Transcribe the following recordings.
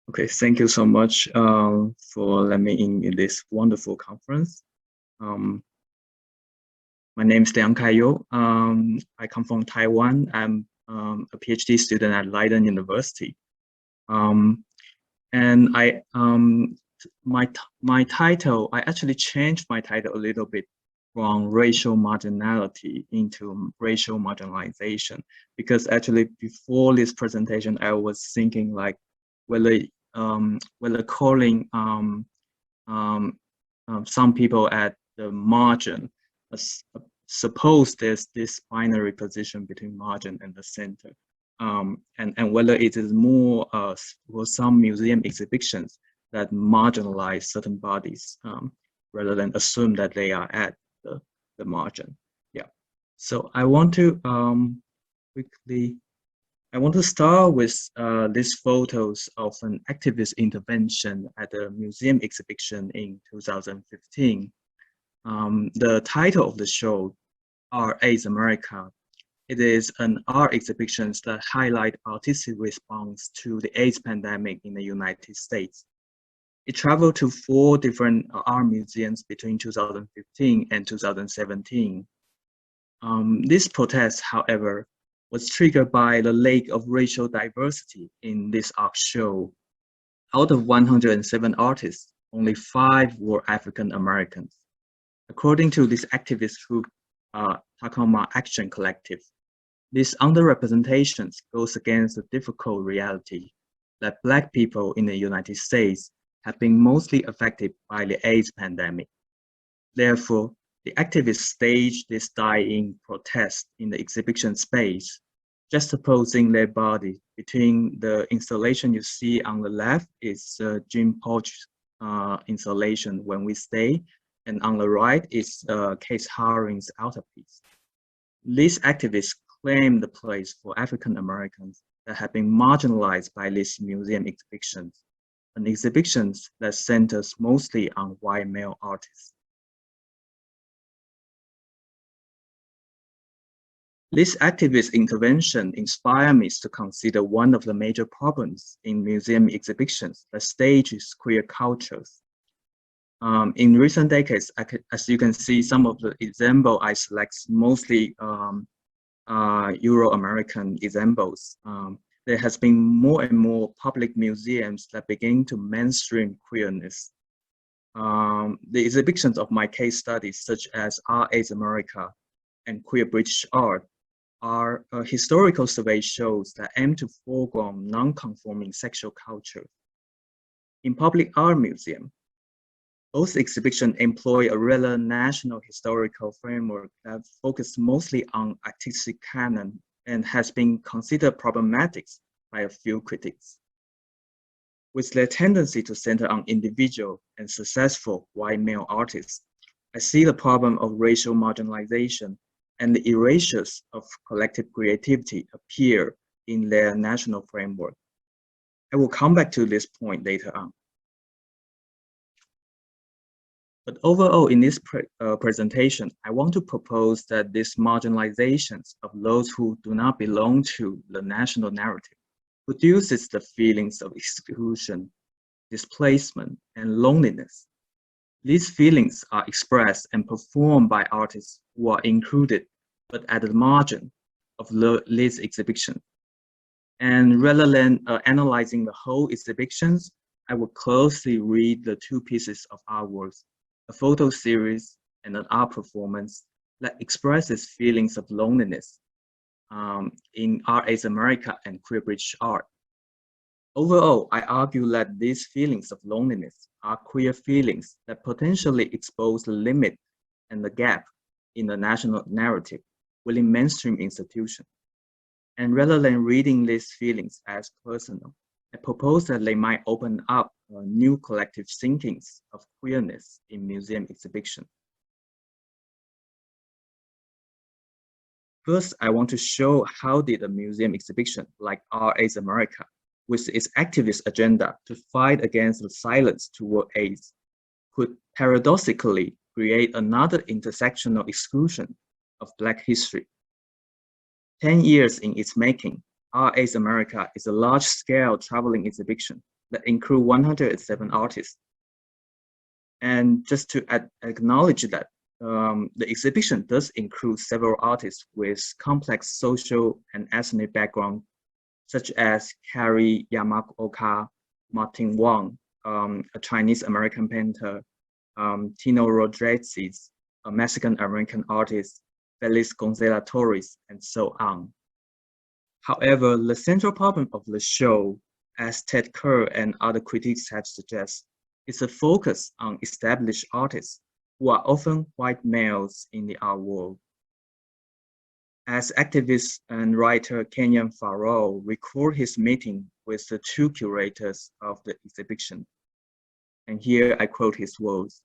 Okay, thank you so much for letting me in this wonderful conference. Um, my name is Liang-Kai Yu. I come from Taiwan. I'm a PhD student at Leiden University. And my title, I actually changed my title a little bit from racial marginality into racial marginalization, because actually before this presentation, I was thinking like whether calling um, some people at the margin, suppose there's this binary position between margin and the center. And whether it is more for some museum exhibitions that marginalize certain bodies rather than assume that they are at the margin. Yeah. So I want to quickly, I want to start with these photos of an activist intervention at a museum exhibition in 2015. The title of the show, Art AIDS America. It is an art exhibition that highlights artistic response to the AIDS pandemic in the United States. It traveled to 4 different art museums between 2015 and 2017. This protest, however, was triggered by the lack of racial diversity in this art show. Out of 107 artists, only 5 were African Americans. According to this activist group, Tacoma Action Collective, this underrepresentation goes against the difficult reality that Black people in the United States have been mostly affected by the AIDS pandemic. Therefore, the activists staged this die-in protest in the exhibition space, juxtaposing their body between the installation you see on the left is Jim Poch's installation, When We Stay, and on the right is Case Haring's altarpiece. These activists claim the place for African Americans that have been marginalized by these museum exhibitions, an exhibitions that centers mostly on white male artists. This activist intervention inspired me to consider one of the major problems in museum exhibitions that stages queer cultures. In recent decades, as you can see, some of the examples I select mostly Euro-American examples. There has been more and more public museums that begin to mainstream queerness. The exhibitions of my case studies, such as Art AIDS America and Queer British Art, are a historical survey shows that aim to foreground non-conforming sexual culture. In public art museum, both exhibitions employ a rather national historical framework that focuses mostly on artistic canon and has been considered problematic by a few critics. With their tendency to center on individual and successful white male artists, I see the problem of racial marginalization and the erasures of collective creativity appear in their national framework. I will come back to this point later on. But overall, in this presentation, I want to propose that these marginalizations of those who do not belong to the national narrative produces the feelings of exclusion, displacement, and loneliness. These feelings are expressed and performed by artists who are included but at the margin of this exhibition. And rather than analyzing the whole exhibitions, I will closely read the 2 pieces of artworks, a photo series and an art performance that expresses feelings of loneliness in Art AIDS America and Queer British Art. Overall, I argue that these feelings of loneliness are queer feelings that potentially expose the limit and the gap in the national narrative within mainstream institutions. And rather than reading these feelings as personal, I propose that they might open up new collective thinkings of queerness in museum exhibition. First, I want to show how did a museum exhibition like Art AIDS America, with its activist agenda to fight against the silence toward AIDS, could paradoxically create another intersectional exclusion of Black history. 10 years in its making, RA's America is a large-scale traveling exhibition that includes 107 artists. And just to acknowledge that the exhibition does include several artists with complex social and ethnic background, such as Carrie Yamaoka, Martin Wang, a Chinese-American painter, Tino Rodriguez, a Mexican-American artist, Feliz Gonzalez Torres, and so on. However, the central problem of the show, as Ted Kerr and other critics have suggested, is a focus on established artists who are often white males in the art world. As activist and writer Kenyon Farrell recalled his meeting with the two curators of the exhibition, and here I quote his words.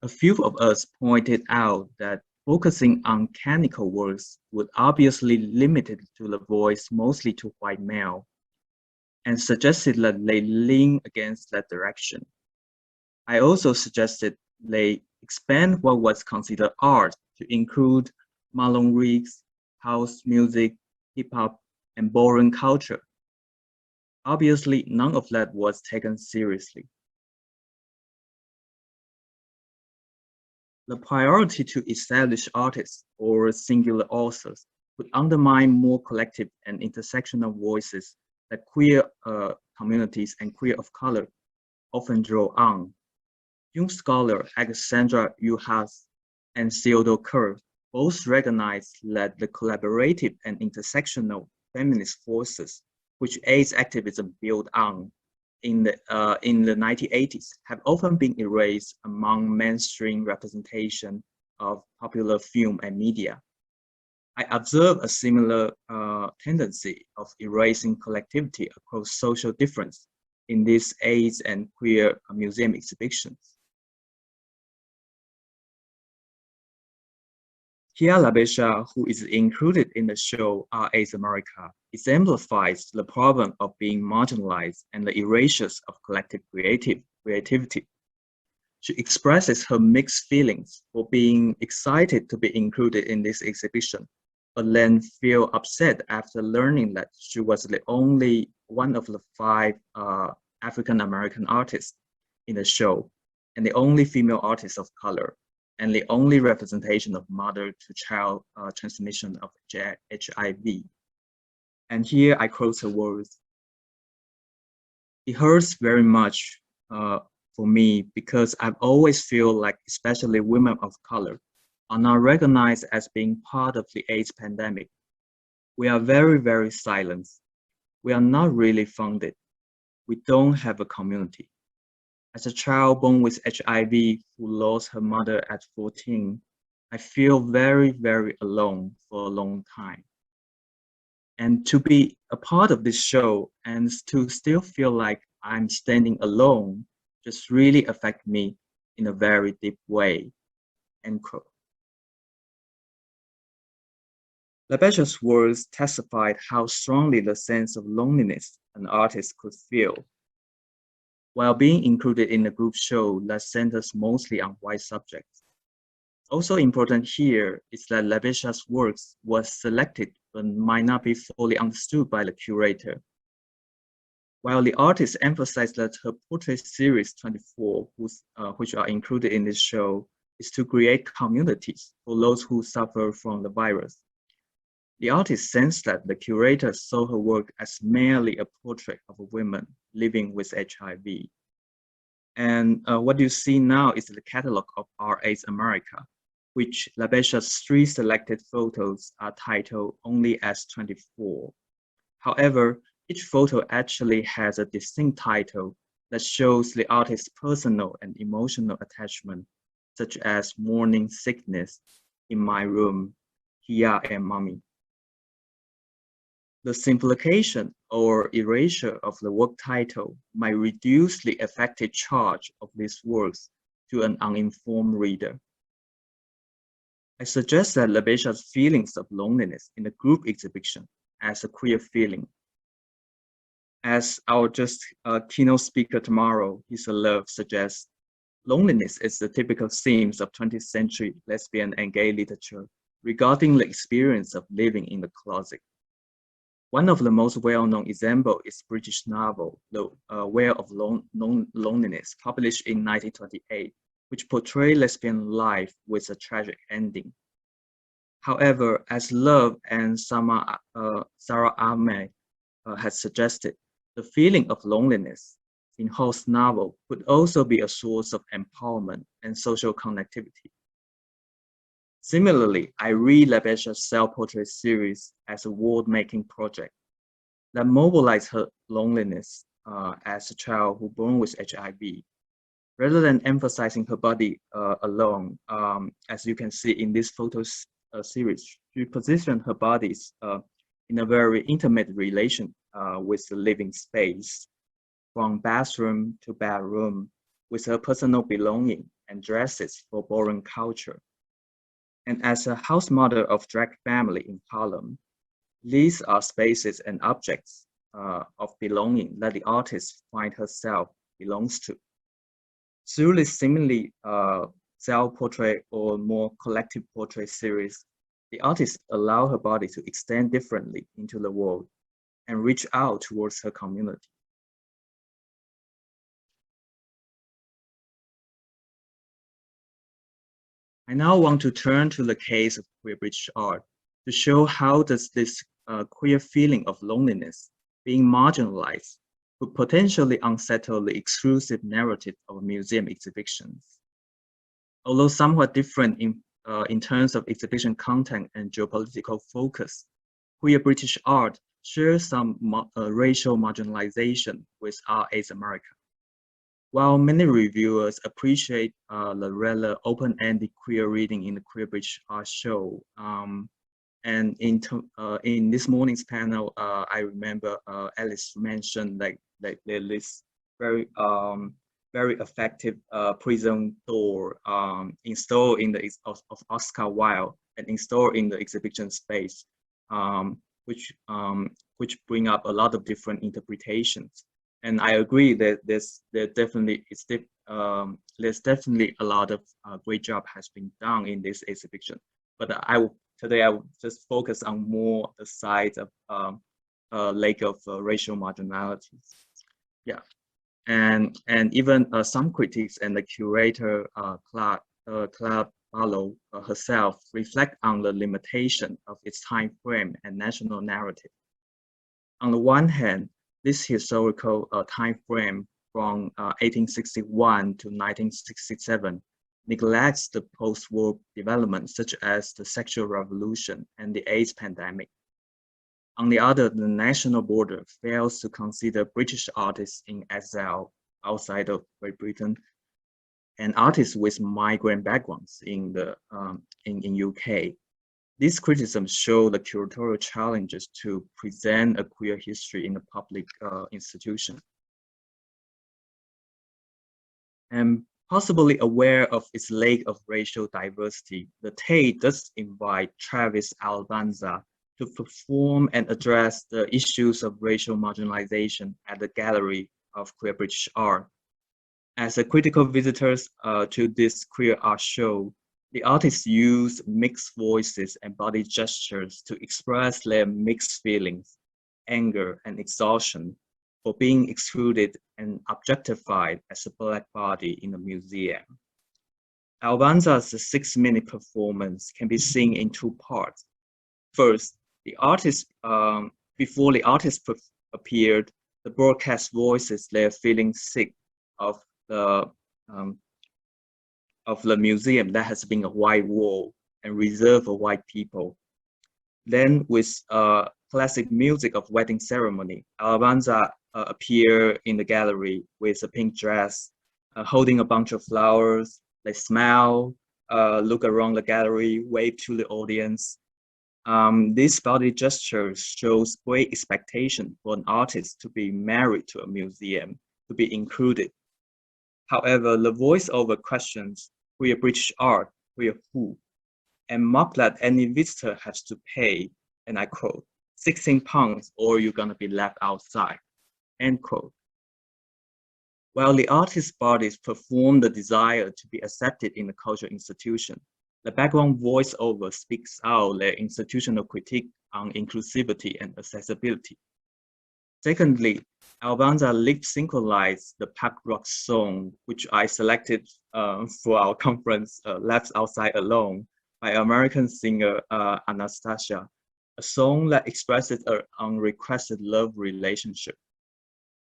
A few of us pointed out that focusing on canonical works would obviously limit it to the voice mostly to white male, and suggested that they lean against that direction. I also suggested they expand what was considered art to include Marlon Riggs, house music, hip-hop, and ballroom culture. Obviously, none of that was taken seriously. The priority to establish artists or singular authors would undermine more collective and intersectional voices that queer communities and queer of color often draw on. Jung scholar Alexandra Juhasz and Theodore Kerr both recognize that the collaborative and intersectional feminist forces which AIDS activism built on in the 1980s have often been erased among mainstream representation of popular film and media. I observe a similar tendency of erasing collectivity across social difference in these AIDS and queer museum exhibitions. Here, Labisha, who is included in the show RA's America, exemplifies the problem of being marginalized and the erasures of collective creativity. She expresses her mixed feelings for being excited to be included in this exhibition, but then feel upset after learning that she was the only one of the 5 African-American artists in the show, and the only female artist of color, and the only representation of mother-to-child transmission of HIV. And here I quote her words. It hurts very much for me because I've always feel like especially women of color are not recognized as being part of the AIDS pandemic. We are very, very silent. We are not really funded. We don't have a community. As a child born with HIV who lost her mother at 14, I feel very, very alone for a long time. And to be a part of this show and to still feel like I'm standing alone just really affect me in a very deep way, end quote. Labisha's words testified how strongly the sense of loneliness an artist could feel while being included in a group show that centers mostly on white subjects. Also important here is that Labisha's works was selected but might not be fully understood by the curator. While the artist emphasized that her portrait series 24, which are included in this show, is to create communities for those who suffer from the virus. The artist sensed that the curator saw her work as merely a portrait of a woman living with HIV. And what you see now is the catalog of RA's America, which Labisha's 3 selected photos are titled only as 24. However, each photo actually has a distinct title that shows the artist's personal and emotional attachment, such as Morning Sickness, In My Room, Kia and Mommy. The simplification or erasure of the work title might reduce the affected charge of these works to an uninformed reader. I suggest that Labisha's feelings of loneliness in the group exhibition as a queer feeling. As our keynote speaker tomorrow, Hisa Love suggests, loneliness is the typical themes of 20th century lesbian and gay literature regarding the experience of living in the closet. One of the most well-known examples is British novel, The Where of Loneliness, published in 1928, which portrayed lesbian life with a tragic ending. However, as Love and Sara Ahmed has suggested, the feeling of loneliness in Hall's novel could also be a source of empowerment and social connectivity. Similarly, I read Labisha's self-portrait series as a world-making project that mobilized her loneliness as a child who born with HIV. Rather than emphasizing her body alone, as you can see in this photos series, she positioned her bodies in a very intimate relation with the living space, from bathroom to bedroom, with her personal belonging and dresses for boring culture. And as a house mother of drag family in Harlem, these are spaces and objects of belonging that the artist finds herself belongs to. Through this seemingly self-portrait or more collective portrait series, the artist allows her body to extend differently into the world and reach out towards her community. I now want to turn to the case of queer British art to show how does this queer feeling of loneliness, being marginalized, could potentially unsettle the exclusive narrative of museum exhibitions. Although somewhat different in terms of exhibition content and geopolitical focus, queer British art shares some racial marginalization with Art Aids America. While many reviewers appreciate the rather open-ended queer reading in the Queer British Art Show, and in this morning's panel, I remember Alice mentioned like this very very effective prison door installed in the of Oscar Wilde and installed in the exhibition space, which bring up a lot of different interpretations. And I agree that there's definitely a lot of great job has been done in this exhibition. But today I will just focus on more the side of lack of racial marginality. Yeah, and even some critics and the curator Claire Barlow herself reflect on the limitation of its time frame and national narrative. On the one hand, this historical time frame from 1861 to 1967 neglects the post-war developments such as the sexual revolution and the AIDS pandemic. On the other, the national border fails to consider British artists in exile outside of Great Britain and artists with migrant backgrounds in UK. These criticisms show the curatorial challenges to present a queer history in a public institution. And possibly aware of its lack of racial diversity, the Tate does invite Travis Albanza to perform and address the issues of racial marginalization at the Gallery of Queer British Art. As a critical visitor to this queer art show, the artists use mixed voices and body gestures to express their mixed feelings, anger, and exhaustion for being excluded and objectified as a Black body in a museum. Albanza's 6-minute performance can be seen in two parts. First, the artist, before the artist appeared, the broadcast voices their feeling sick of the museum that has been a white wall and reserved for white people. Then with classic music of wedding ceremony, Albanza appear in the gallery with a pink dress, holding a bunch of flowers. They smile, look around the gallery, wave to the audience. This body gesture shows great expectation for an artist to be married to a museum, to be included. However, the voiceover questions queer British art, queer who, and mock that any visitor has to pay, and I quote, £16 or you're gonna be left outside, end quote. While the artist's bodies perform the desire to be accepted in the cultural institution, the background voiceover speaks out their institutional critique on inclusivity and accessibility. Secondly, Albanza lip synchronized the punk rock song, which I selected for our conference, Left Outside Alone, by American singer Anastasia, a song that expresses an unrequested love relationship.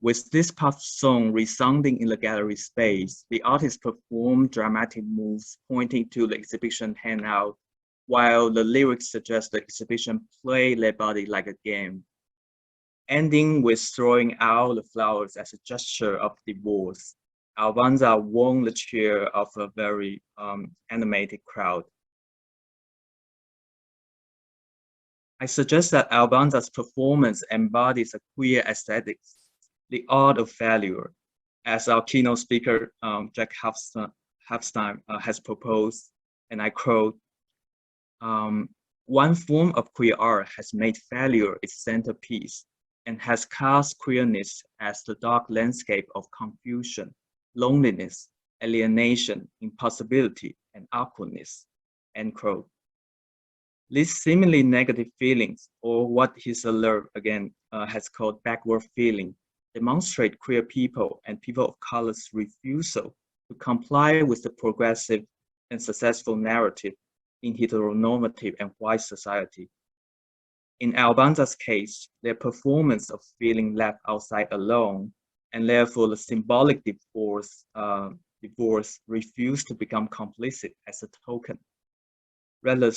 With this pop song resounding in the gallery space, the artist performed dramatic moves pointing to the exhibition handout, while the lyrics suggest the exhibition play their body like a game, ending with throwing out the flowers as a gesture of divorce. Albanza won the cheer of a very animated crowd. I suggest that Albanza's performance embodies a queer aesthetics, the art of failure, as our keynote speaker, Jack Hafstein, has proposed, and I quote, one form of queer art has made failure its centerpiece and has cast queerness as the dark landscape of confusion, loneliness, alienation, impossibility, and awkwardness, end quote. These seemingly negative feelings, or what Husserl again has called backward feeling, demonstrate queer people and people of color's refusal to comply with the progressive and successful narrative in heteronormative and white society. In Albanza's case, their performance of feeling left outside alone, and therefore the symbolic divorce refused to become complicit as a token. Rather,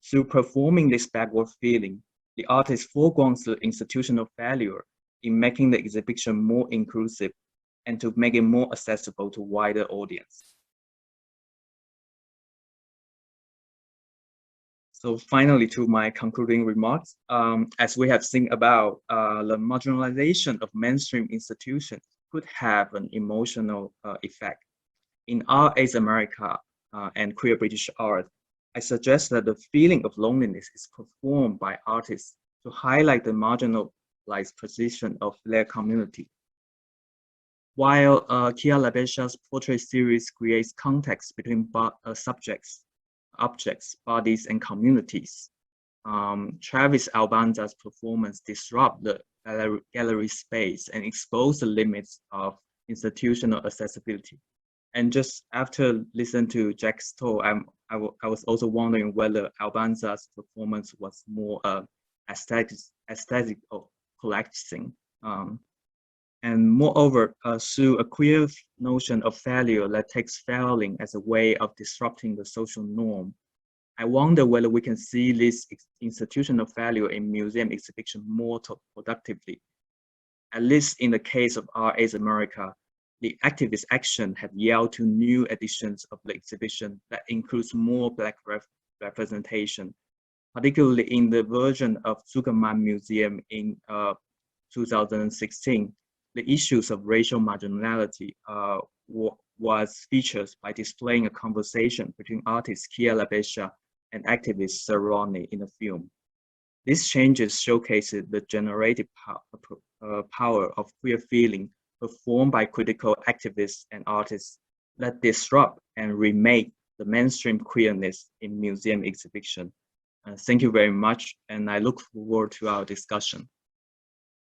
through performing this backward feeling, the artist foregrounds the institutional failure in making the exhibition more inclusive and to make it more accessible to wider audience. So finally, to my concluding remarks, as we have seen about, the marginalization of mainstream institutions could have an emotional effect. In Art Aids America and Queer British Art, I suggest that the feeling of loneliness is performed by artists to highlight the marginalized position of their community. While Kia Labisha's portrait series creates context between subjects, objects, bodies, and communities, Travis Albanza's performance disrupts the gallery space and exposes the limits of institutional accessibility. And just after listening to Jack's talk, I was also wondering whether Albanza's performance was more aesthetic or collapsing. And moreover, through a queer notion of failure that takes failing as a way of disrupting the social norm, I wonder whether we can see this institutional failure in museum exhibition more productively. At least in the case of Art Aids America, the activist action have yielded to new editions of the exhibition that includes more Black representation, particularly in the version of Zuckerman Museum in 2016. The issues of racial marginality was featured by displaying a conversation between artist Kia Labisha and activist Saroni in the film. These changes showcases the generative power of queer feeling performed by critical activists and artists that disrupt and remake the mainstream queerness in museum exhibition. Thank you very much, and I look forward to our discussion.